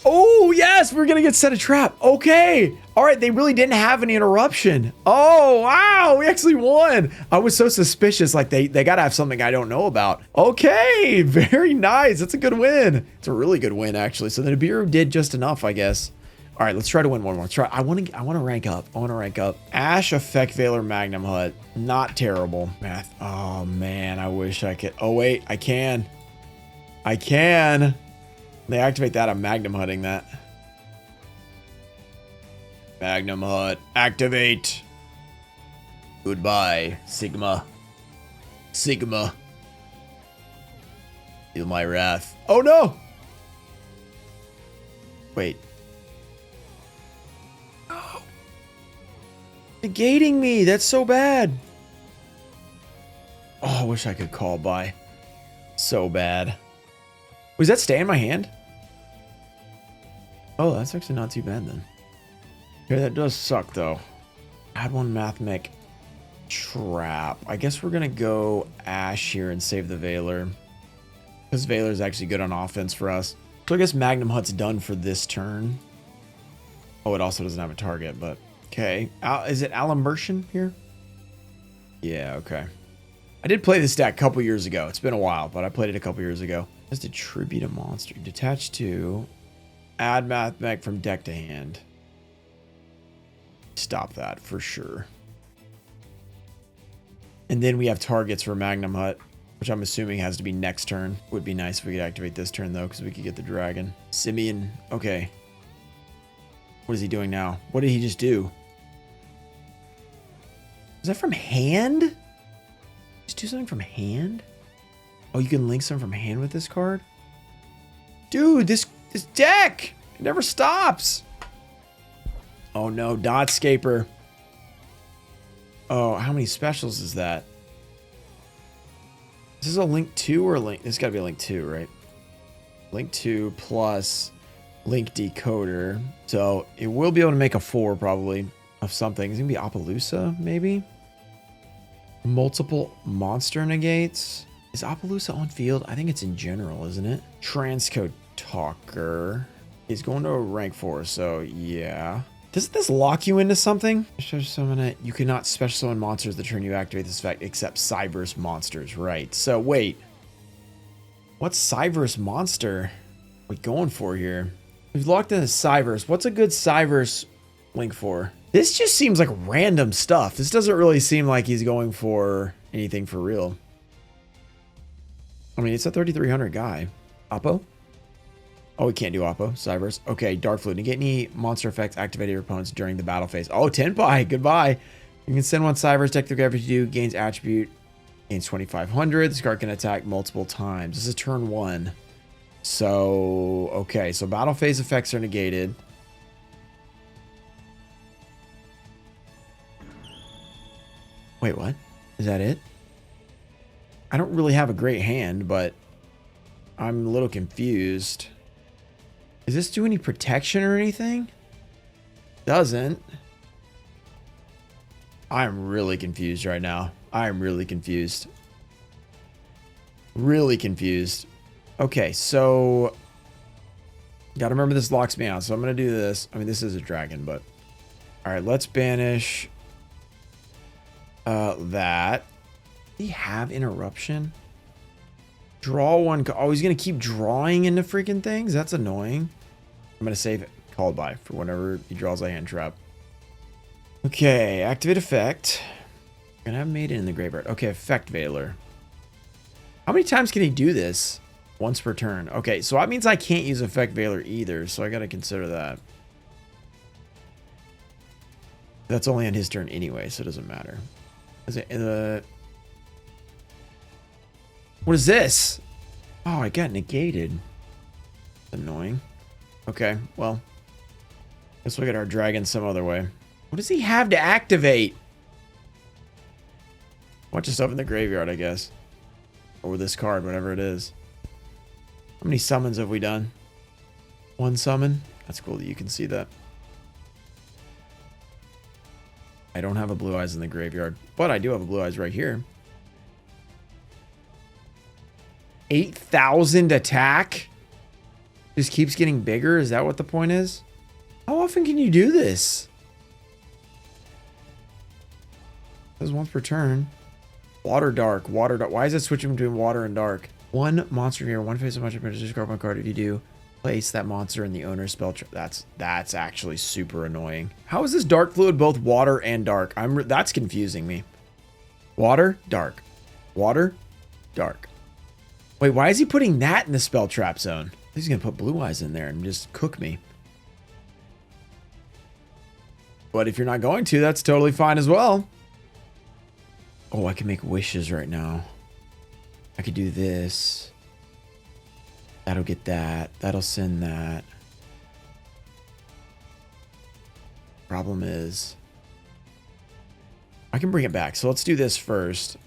Oh, yes, we're going to get set a trap. Okay. All right, they really didn't have any interruption. Oh, wow, we actually won. I was so suspicious, like they got to have something I don't know about. Okay, very nice. That's a good win. It's a really good win, actually. So the Nibiru did just enough, I guess. All right, let's try to win one more. Let's try. I want to rank up. I want to rank up. Ash, Effect Veiler, Magnum Hut. Not terrible. Math. Oh, man, I wish I could. Oh, wait, I can. I can. They activate that, I'm Magnum Hutting that. Magnum Hut, activate. Goodbye, Sigma. Sigma. Feel my wrath. Oh no! Wait. No. Negating me, that's so bad. Oh, I wish I could call by. So bad. Was that stay in my hand? Oh, that's actually not too bad then. Okay, that does suck though. Add one Mathmech trap. I guess we're gonna go Ash here and save the Veiler. Because Veiler is actually good on offense for us. So I guess Magnum Hut's done for this turn. Oh, it also doesn't have a target, but okay. Is it Alimmersion here? Yeah, okay. I did play this deck a couple years ago. It's been a while, but I played it a couple years ago. Just attribute a monster. Detach to. Add Mathmech from deck to hand. Stop that for sure. And then we have targets for Magnum Hut, which I'm assuming has to be next turn. Would be nice if we could activate this turn though, because we could get the dragon. Simeon. Okay. What is he doing now? What did he just do? Is that from hand? Just do something from hand? Oh, you can link some from hand with this card? Dude, this deck! It never stops! Oh no, Dotscaper. Oh, how many specials is that? Is this a Link 2 or a Link? This gotta be a Link 2, right? Link 2 plus Link Decoder. So it will be able to make a 4 probably of something. It's gonna be Appaloosa, maybe? Multiple monster negates. Is Appaloosa on field? I think it's in general, isn't it? Transcode Talker. He's going to a rank 4, so yeah. Doesn't this lock you into something? Special summon it. You cannot special summon monsters the turn you activate this effect except Cyverse monsters. Right. So wait. What's Cyverse monster we going for here? We've locked in a Cyverse. What's a good Cyverse link for? This just seems like random stuff. This doesn't really seem like he's going for anything for real. I mean, it's a 3,300 guy. Oppo? Oh, we can't do Oppo. Cyverse. Okay, Dark Flute. Negate any monster effects activated your opponents during the battle phase. Oh, Tenpai. Goodbye. You can send one Cyverse. Deck the gravity you do. Gains attribute. Gains 2,500. This card can attack multiple times. This is turn 1. So, okay. So battle phase effects are negated. Wait, what? Is that it? I don't really have a great hand, but I'm a little confused. Does this do any protection or anything? Doesn't. I'm really confused right now. I'm really confused. Really confused. Okay, so gotta remember this locks me out, so I'm gonna do this. I mean, this is a dragon, but all right, let's banish that. Does he have interruption? Draw one. Oh, he's gonna keep drawing into freaking things. That's annoying. I'm gonna save it. Called by for whenever he draws a hand trap. Okay, activate effect. Gonna have made it in the graveyard. Okay, effect Veiler. How many times can he do this? Once per turn. Okay, so that means I can't use effect Veiler either, so I gotta consider that. That's only on his turn anyway, so it doesn't matter. Is it what is this? Oh, I got negated. Annoying. Okay, well. Guess we'll get our dragon some other way. What does he have to activate? Bunch of stuff in the graveyard, I guess. Or this card, whatever it is. How many summons have we done? One summon? That's cool that you can see that. I don't have a Blue Eyes in the graveyard, but I do have a Blue Eyes right here. 8,000 attack? Just keeps getting bigger? Is that what the point is? How often can you do this? It says once per turn. Water dark. Water dark. Why is it switching between water and dark? One monster here, one face of monster, discard one card. If you do, place that monster in the owner's spell trap. That's actually super annoying. How is this dark fluid both water and dark? That's confusing me. Water, dark. Water, dark. Wait, why is he putting that in the spell trap zone? He's gonna put Blue Eyes in there and just cook me. But if you're not going to, that's totally fine as well. Oh, I can make wishes right now. I could do this. That'll get that. That'll send that. Problem is, I can bring it back. So let's do this first.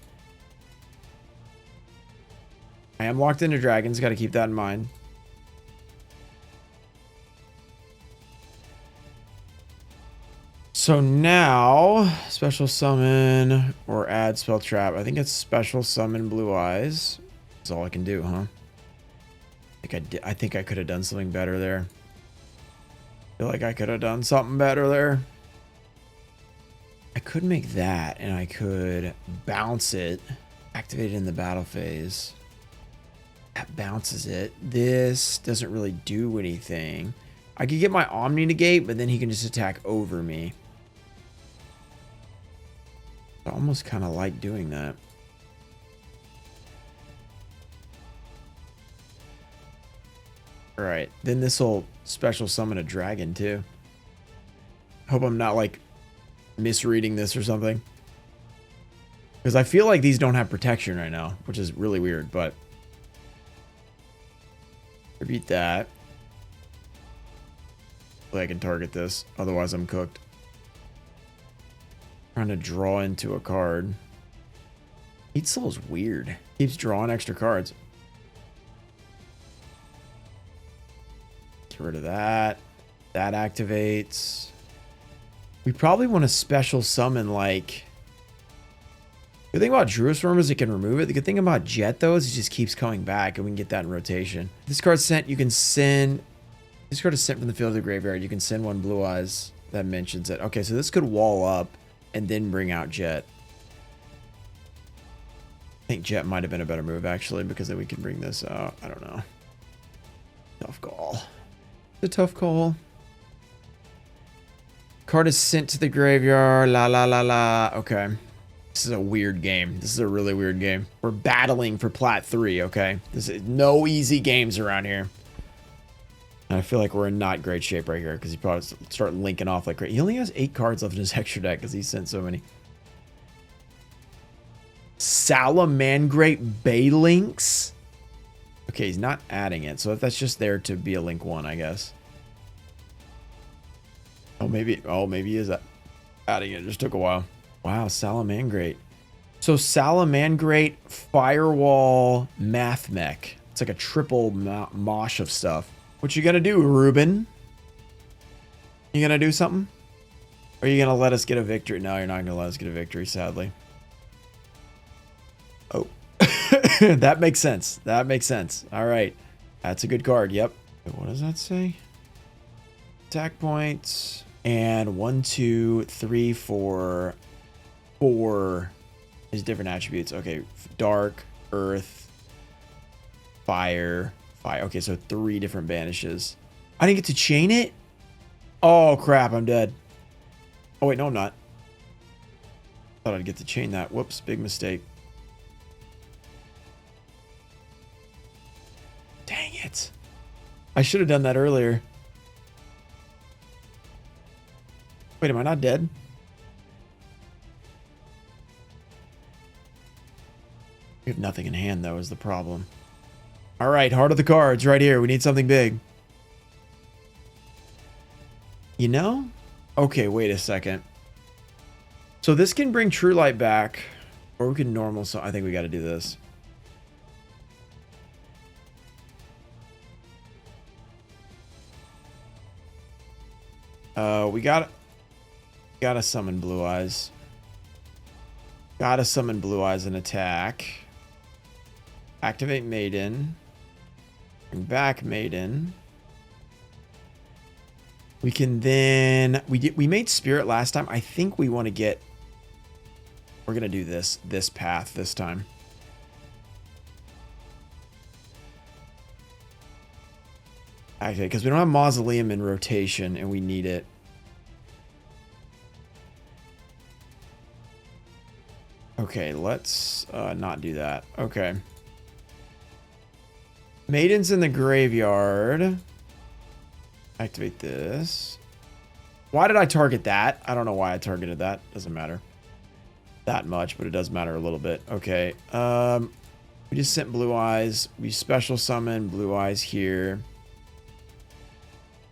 I am locked into dragons. Got to keep that in mind. So now, special summon or add spell trap. I think it's special summon Blue Eyes. That's all I can do, huh? I think I could have done something better there. I feel like I could have done something better there. I could make that, and I could bounce it, activate it in the battle phase. That bounces it. This doesn't really do anything. I could get my Omni negate, but then he can just attack over me. I almost kind of like doing that. All right, then this will special summon a dragon too. Hope I'm not like misreading this or something. Because I feel like these don't have protection right now, which is really weird, but repeat that. Hopefully I can target this, otherwise I'm cooked. Trying to draw into a card. Heat Soul is weird. Keeps drawing extra cards. Get rid of that. That activates. We probably want to special summon like... The good thing about Druid's Worm is it can remove it. The good thing about Jet though is it just keeps coming back and we can get that in rotation. This card's sent, you can send... This card is sent from the field to the graveyard. You can send one Blue Eyes that mentions it. Okay, so this could wall up and then bring out Jet. I think Jet might have been a better move actually, because then we can bring this out. I don't know. Tough call. It's a tough call. Card is sent to the graveyard. La la la la. Okay. This is a weird game. This is a really weird game. We're battling for Plat 3, okay? This is no easy games around here. And I feel like we're in not great shape right here because he probably start linking off like crazy. He only has 8 cards left in his extra deck because he sent so many. Salamangrate Bay Links. Okay, he's not adding it, so that's just there to be a link 1, I guess. Oh, maybe he is adding it. It just took a while. Wow, Salamangrate. So Salamangrate, Firewall, Math Mech. It's like a triple mosh of stuff. What you gonna do, Ruben? You gonna do something? Or are you gonna let us get a victory? No, you're not gonna let us get a victory, sadly. Oh. That makes sense. That makes sense. All right. That's a good card. Yep. What does that say? Attack points. And 1, 2, 3, 4. 4 is different attributes. Okay. Dark, earth, fire, fire. Okay, so 3 different banishes. I didn't get to chain it? Oh, crap. I'm dead. Oh, wait. No, I'm not. Thought I'd get to chain that. Whoops. Big mistake. Dang it. I should have done that earlier. Wait, am I not dead? We have nothing in hand, though, is the problem. All right, heart of the cards right here. We need something big. You know? Okay, wait a second. So this can bring True Light back. Or we can normal... So I think we got to do this. We gotta summon Blue Eyes. Gotta summon Blue Eyes and attack. Activate Maiden. Bring back Maiden. We can then... We made Spirit last time. I think we want to get... We're gonna do this path this time. Okay, because we don't have Mausoleum in rotation and we need it. Okay, let's not do that. Okay. Maiden's in the graveyard. Activate this. Why did I target that? I don't know why I targeted that. Doesn't matter that much, but it does matter a little bit. Okay. We just sent Blue Eyes. We special summon Blue Eyes here.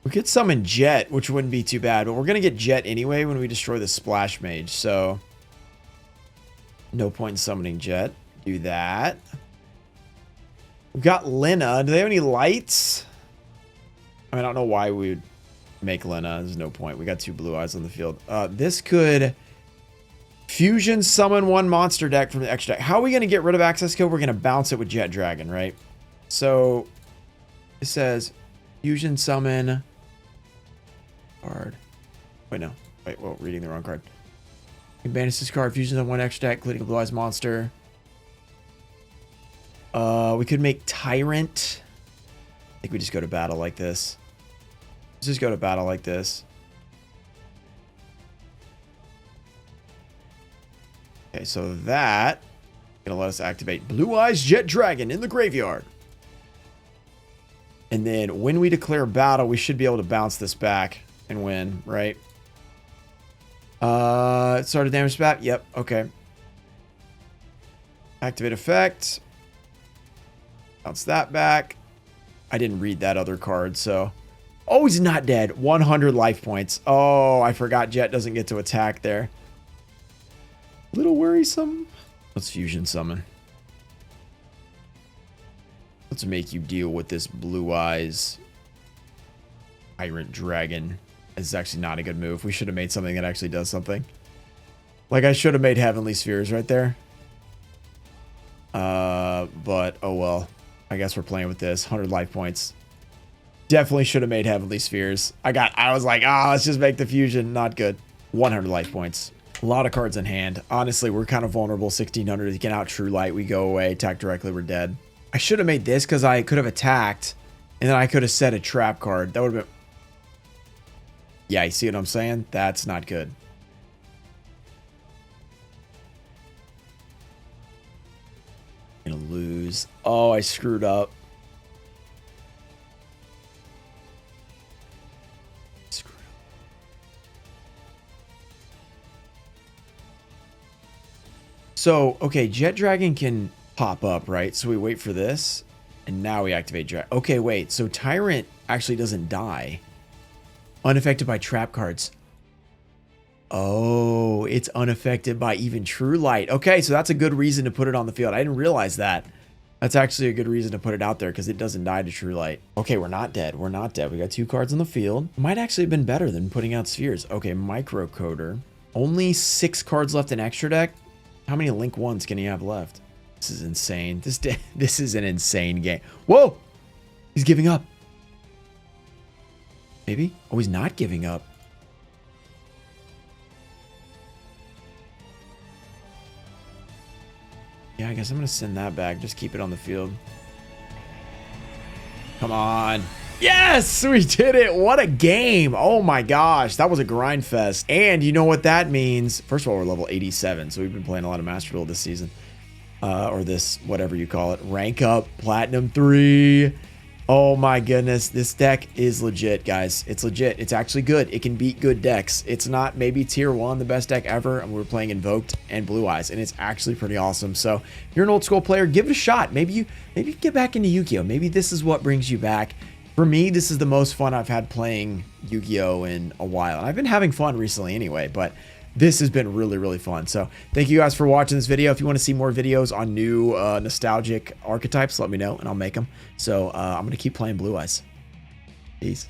We could summon Jet, which wouldn't be too bad, but we're going to get Jet anyway when we destroy the Splash Mage, so no point in summoning Jet. Do that. We've got Lena. Do they have any lights? I mean, I don't know why we would make Lena. There's no point. We got 2 Blue Eyes on the field. This could fusion summon 1 monster deck from the extra deck. How are we going to get rid of access code? We're going to bounce it with Jet Dragon, right? So it says fusion summon card. Wait, no. Wait, well, reading the wrong card. You can banish this card, fusion on 1 extra deck, including a Blue Eyes monster. We could make Tyrant. I think we just go to battle like this. Let's just go to battle like this. Okay, so that gonna let us activate Blue Eyes Jet Dragon in the graveyard. And then when we declare battle, we should be able to bounce this back and win, right? Started damage spat. Yep. Okay. Activate effect. Bounce that back. I didn't read that other card, so. Oh, he's not dead. 100 life points. Oh, I forgot Jet doesn't get to attack there. Little worrisome. Let's fusion summon. Let's make you deal with this Blue Eyes Tyrant Dragon. This is actually not a good move. We should have made something that actually does something. Like, I should have made Heavenly Spheres right there. But, oh well. I guess we're playing with this. 100 life points. Definitely should have made Heavenly Spheres. I was like, let's just make the fusion. Not good. 100 life points. A lot of cards in hand. Honestly, we're kind of vulnerable. 1600. You get out True Light. We go away. Attack directly. We're dead. I should have made this because I could have attacked. And then I could have set a trap card. That would have been... Yeah, you see what I'm saying? That's not good. Gonna lose. Oh, I screwed up. So, okay, Jet Dragon can pop up, right? So we wait for this, and now we activate Jet. Okay, wait. So Tyrant actually doesn't die. Unaffected by trap cards. Oh, it's unaffected by even true light. Okay, so that's a good reason to put it on the field. I didn't realize that. That's actually a good reason to put it out there because it doesn't die to true light. Okay, we're not dead. We're not dead. We got 2 cards on the field. Might actually have been better than putting out spheres. Okay, microcoder. Only 6 cards left in extra deck. How many link 1s can he have left? This is insane. This is an insane game. Whoa! He's giving up. Maybe? Oh, he's not giving up. Yeah, I guess I'm going to send that back. Just keep it on the field. Come on. Yes, we did it. What a game. Oh my gosh. That was a grind fest. And you know what that means? First of all, we're level 87. So we've been playing a lot of Master Duel this season. Or this, whatever you call it. Rank up, Platinum 3. Oh my goodness. This deck is legit, guys. It's legit. It's actually good. It can beat good decks. It's not maybe tier 1, the best deck ever. And we're playing Invoked and Blue Eyes. And it's actually pretty awesome. So if you're an old school player, give it a shot. Maybe you get back into Yu-Gi-Oh! Maybe this is what brings you back. For me, this is the most fun I've had playing Yu-Gi-Oh! In a while. And I've been having fun recently anyway, but this has been really, really fun. So thank you guys for watching this video. If you want to see more videos on new nostalgic archetypes, let me know and I'll make them. So I'm going to keep playing Blue Eyes. Peace.